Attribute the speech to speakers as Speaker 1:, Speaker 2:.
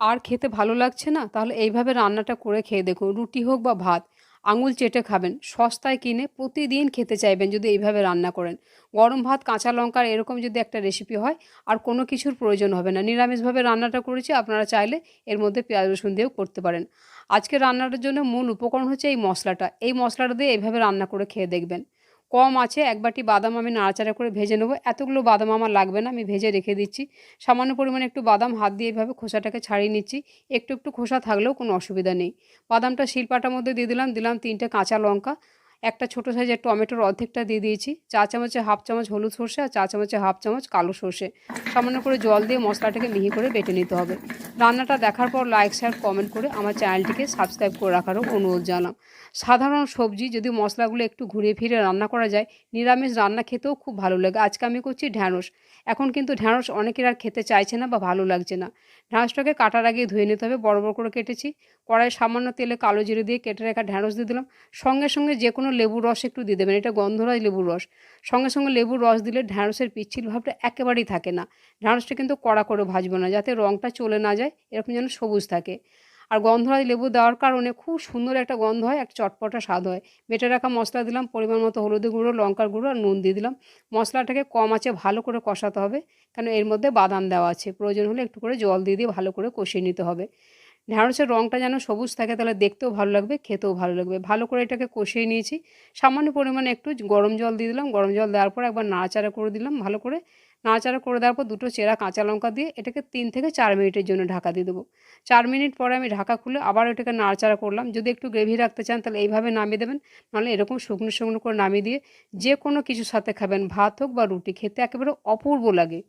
Speaker 1: আর খেতে ভালো লাগছে না, তাহলে এইভাবে রান্নাটা করে খেয়ে দেখুন। রুটি হোক বা ভাত, আঙুল চেটে খাবেন। সস্তায় কিনে প্রতিদিন খেতে চাইবেন যদি এইভাবে রান্না করেন। গরম ভাত, কাঁচা লঙ্কার এরকম যদি একটা রেসিপি হয়, আর কোনো কিছুর প্রয়োজন হবে না। নিরামিষভাবে রান্নাটা করেছি, আপনারা চাইলে এর মধ্যে পেঁয়াজ রসুন দিয়েও করতে পারেন। আজকে রান্নাটার জন্য মূল উপকরণ হচ্ছে এই মশলাটা। এই মশলাটা দিয়ে এইভাবে রান্না করে খেয়ে দেখবেন। কম আছে ১ বাটি বাদাম আমি নাড়াচাড়া করে ভেজে নেব। এতগুলো বাদাম আমার লাগবে না, আমি ভেজে রেখে দিচ্ছি। সামান্য পরিমাণে একটু বাদাম হাত দিয়ে এভাবে খোসাটাকে ছাড়িয়ে নিচ্ছি। একটু খোসা থাকলেও কোনো অসুবিধা নেই। বাদামটা শিলপাটার মধ্যে দিয়ে দিলাম ৩ টে কাঁচা লঙ্কা, একটা ছোটো সাইজের টমেটোর অর্ধেকটা দিয়ে দিয়েছি, চা চামচে হাফ চামচ হলুদ সরষে আর চা চামচে হাফ চামচ কালো সরষে। সামান্য করে জল দিয়ে মশলাটাকে মিহি করে বেটে নিতে হবে। রান্নাটা দেখার পর লাইক, শেয়ার, কমেন্ট করে আমার চ্যানেলটিকে সাবস্ক্রাইব করে রাখারও অনুরোধ জানালাম। সাধারণ সবজি যদি মশলাগুলো একটু ঘুরিয়ে ফিরে রান্না করা যায়, নিরামিষ রান্না খেতেও খুব ভালো লাগে। আজকে আমি করছি ঢ্যাঁড়স। এখন কিন্তু ঢ্যাঁড়স অনেকের আর খেতে চাইছে না বা ভালো লাগছে না। ঢ্যাঁড়সটাকে কাটার আগে ধুয়ে নিতে হবে, বড় বড় করে কেটেছি। কড়াইয়ে সামান্য তেলে কালো জিরে দিয়ে কেটে রাখা ঢ্যাঁড়স দিয়ে দিলাম। সঙ্গে যে কোনো লেবুর রস একটু দিয়ে দেবেন, এটা গন্ধরাজ লেবুর রস। সঙ্গে লেবুর রস দিলে ঢ্যাঁড়সের পিচ্ছিল ভাবটা একেবারেই থাকে না। ঢ্যাঁড়সটা কিন্তু কড়া করে ভাজবো না, যাতে রঙটা চলে না যায়, এরকম যেন সবুজ থাকে। আর গন্ধরাজ লেবু দেওয়ার কারণে খুব সুন্দর একটা গন্ধ হয়, একটা চটপটা স্বাদ হয়। বেটে রাখা মশলা দিলাম, পরিমাণ মতো হলুদের গুঁড়ো, লঙ্কার গুঁড়ো আর নুন দিয়ে দিলাম। মশলাটাকে কম আঁচে ভালো করে কষাতে হবে, কারণ এর মধ্যে বাদাম দেওয়া আছে। প্রয়োজন হলে একটু করে জল দিয়ে ভালো করে কষিয়ে নিতে হবে। ঢ্যাঁড়সের রঙটা যেন সবুজ থাকে, তাহলে দেখতেও ভালো লাগবে, খেতেও ভালো লাগবে। ভালো করে এটাকে কষিয়ে নিয়েছি। সামান্য পরিমাণে একটু গরম জল দিয়ে দিলাম। গরম জল দেওয়ার পর একবার নাড়াচাড়া করে দিলাম ভালো করে। নাড়াচাড়া করে দেওয়ার পর ২ টো চেরা কাঁচা লঙ্কা দিয়ে এটাকে ৩ থেকে ৪ মিনিটের জন্য ঢাকা দিয়ে দেবো। ৪ মিনিট পরে আমি ঢাকা খুলে আবার এটাকে নাড়াচাড়া করলাম। যদি একটু গ্রেভি রাখতে চান তাহলে এইভাবে নামিয়ে দেবেন। নাহলে এরকম শুকনো করে নামিয়ে দিয়ে যে কোনো কিছুর সাথে খাবেন, ভাত হোক বা রুটি, খেতে একেবারে অপূর্ব লাগে।